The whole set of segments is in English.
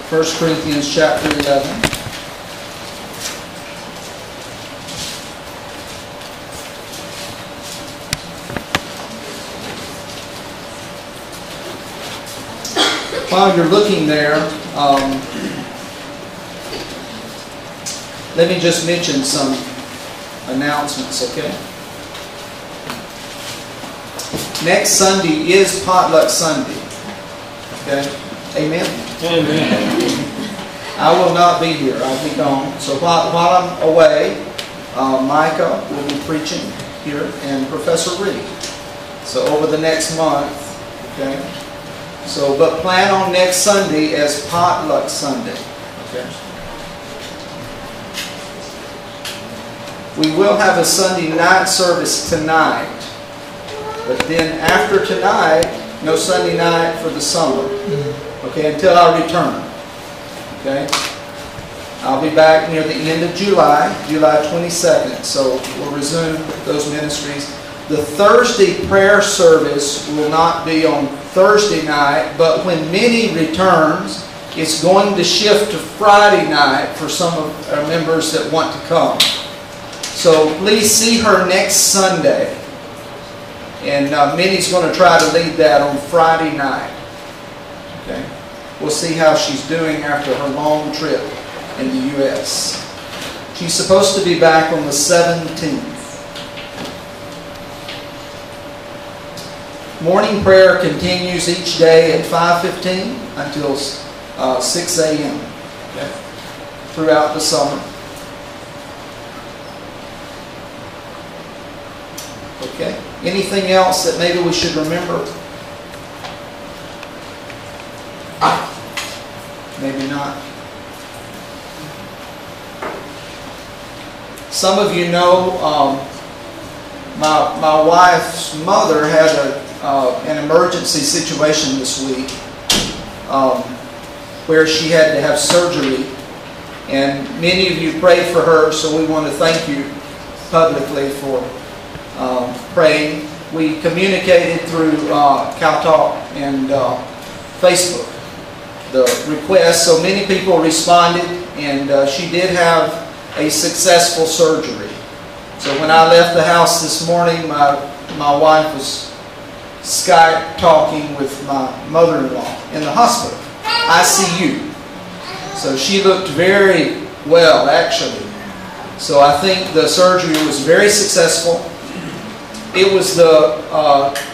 1 Corinthians chapter 11. While you're looking there, let me just mention some announcements, okay? Next Sunday is Potluck Sunday. Okay? Amen? Amen. I will not be here. I'll be gone. So while I'm away, Micah will be preaching here and Professor Reed. So over the next month, okay? So, but plan on next Sunday as Potluck Sunday. Okay? We will have a Sunday night service tonight. But then after tonight, no Sunday night for the summer. Okay, until I return. Okay? I'll be back near the end of July, July 22nd. So we'll resume those ministries. The Thursday prayer service will not be on Thursday night, but when Minnie returns, it's going to shift to Friday night for some of our members that want to come. So please see her next Sunday. And Minnie's going to try to lead that on Friday night. Okay? We'll see how she's doing after her long trip in the U.S. She's supposed to be back on the 17th. Morning prayer continues each day at 5:15 until 6 a.m. Okay? Throughout the summer. Okay? Anything else that maybe we should remember? Maybe not. Some of you know my wife's mother had an emergency situation this week where she had to have surgery. And many of you prayed for her, so we want to thank you publicly for praying. We communicated through CalTalk and Facebook the request, so many people responded, and she did have a successful surgery. So when I left the house this morning, my wife was Skype talking with my mother-in-law in the hospital, ICU. So she looked very well, actually. So I think the surgery was very successful. It was the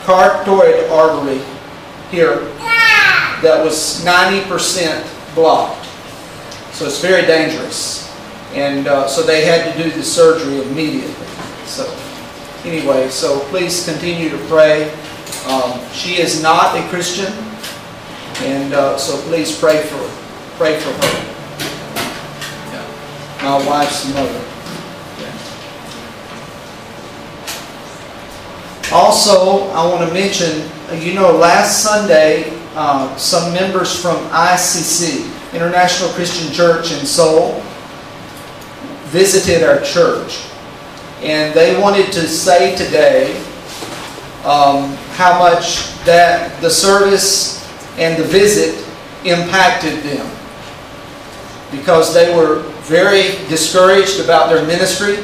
carotid artery here that was 90% blocked. So it's very dangerous. And so they had to do the surgery immediately. So anyway, so please continue to pray. She is not a Christian, and so please pray for her. Yeah. My wife's mother. Also, I want to mention, last Sunday, some members from ICC, International Christian Church in Seoul, visited our church. And they wanted to say today how much that the service and the visit impacted them. Because they were very discouraged about their ministry,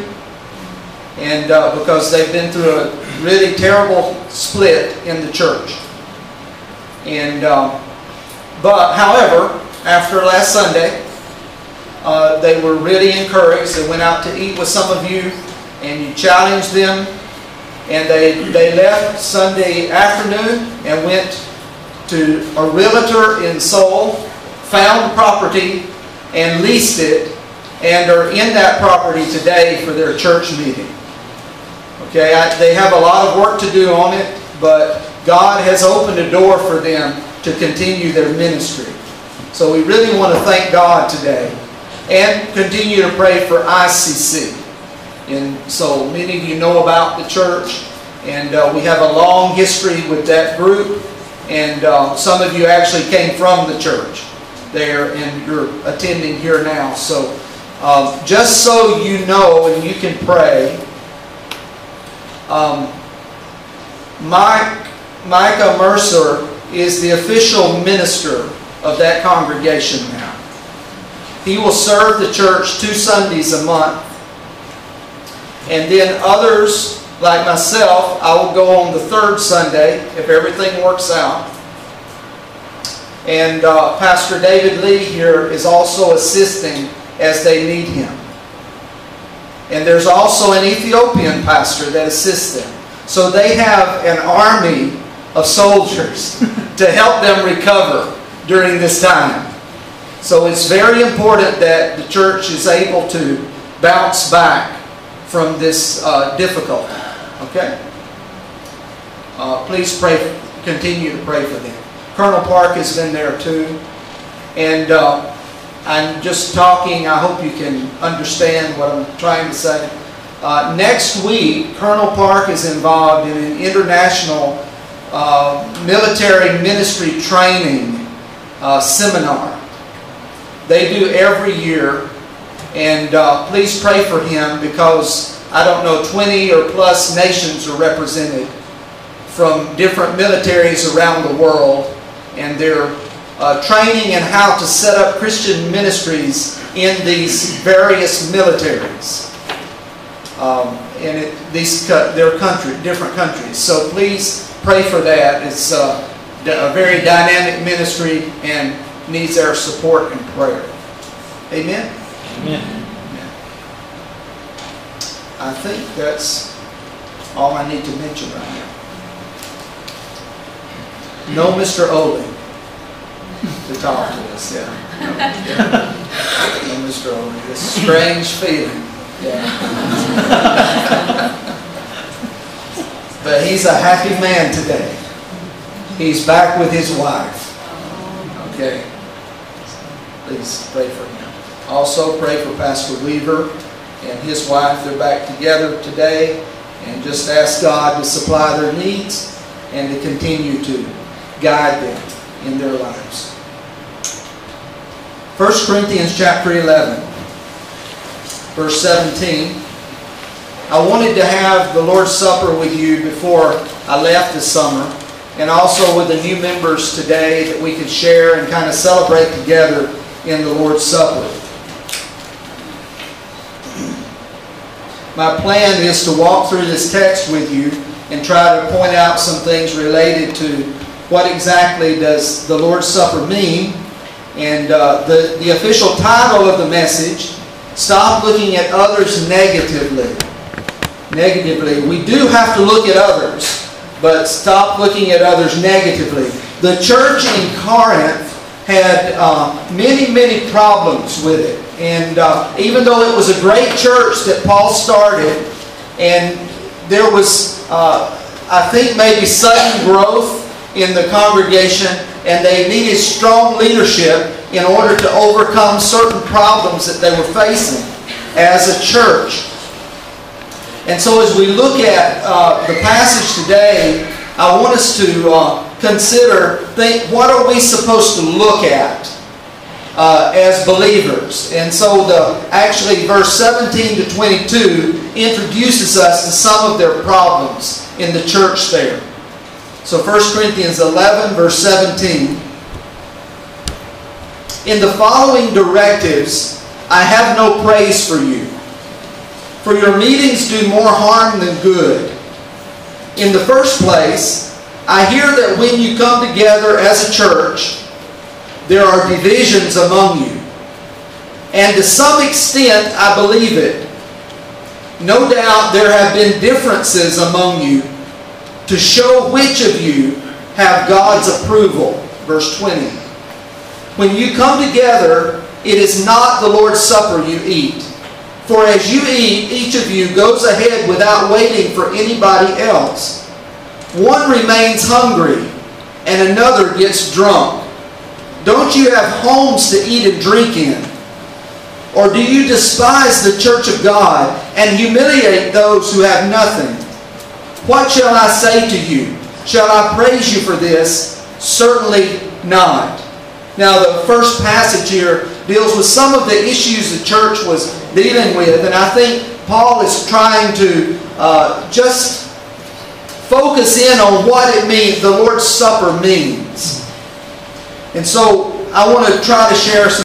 and because they've been through a really terrible split in the church. And but however, after last Sunday, they were really encouraged. They went out to eat with some of you, and you challenged them, and they left Sunday afternoon and went to a realtor in Seoul, found property and leased it, and are in that property today for their church meeting. Okay, they have a lot of work to do on it, but God has opened a door for them to continue their ministry. So we really want to thank God today and continue to pray for ICC. And so many of you know about the church, and we have a long history with that group, and some of you actually came from the church there, and you're attending here now. So just so you know and you can pray, Micah Mercer is the official minister of that congregation now. He will serve the church 2 Sundays a month. And then others, like myself, I will go on the 3rd Sunday if everything works out. And Pastor David Lee here is also assisting as they need him. And there's also an Ethiopian pastor that assists them. So they have an army of soldiers to help them recover during this time. So it's very important that the church is able to bounce back from this difficulty. Okay? Please pray, continue to pray for them. Colonel Park has been there too. And I'm just talking, I hope you can understand what I'm trying to say. Next week, Colonel Park is involved in an international military ministry training seminar. They do every year, and please pray for him because, I don't know, 20 or plus nations are represented from different militaries around the world, and they're training in how to set up Christian ministries in these various militaries. They're different countries. So please pray for that. It's a very dynamic ministry and needs our support and prayer. Amen? Amen. I think that's all I need to mention right now. No Mr. Oling to talk to us. Yeah. No Mr. Oling. This strange feeling. Yeah. But he's a happy man today. He's back with his wife. Okay. Please pray for him. Also pray for Pastor Weaver and his wife. They're back together today. And just ask God to supply their needs and to continue to guide them in their lives. 1 Corinthians chapter 11, verse 17. I wanted to have the Lord's Supper with you before I left this summer, and also with the new members today that we could share and kind of celebrate together in the Lord's Supper. My plan is to walk through this text with you and try to point out some things related to what exactly does the Lord's Supper mean. And the official title of the message, Stop Looking at Others Negatively. Negatively. We do have to look at others, but stop looking at others negatively. The church in Corinth had many problems with it. And even though it was a great church that Paul started, and there was, I think, maybe sudden growth in the congregation, and they needed strong leadership in order to overcome certain problems that they were facing as a church. And so as we look at the passage today, I want us to consider, what are we supposed to look at as believers? And so actually verse 17 to 22 introduces us to some of their problems in the church there. So 1 Corinthians 11 verse 17. In the following directives, I have no praise for you. For your meetings do more harm than good. In the first place, I hear that when you come together as a church, there are divisions among you. And to some extent, I believe it. No doubt there have been differences among you to show which of you have God's approval. Verse 20. When you come together, it is not the Lord's Supper you eat. For as you eat, each of you goes ahead without waiting for anybody else. One remains hungry, and another gets drunk. Don't you have homes to eat and drink in? Or do you despise the church of God and humiliate those who have nothing? What shall I say to you? Shall I praise you for this? Certainly not. Now the first passage here deals with some of the issues the church was dealing with, and I think Paul is trying to just focus in on what it means, the Lord's Supper means. And so I want to try to share some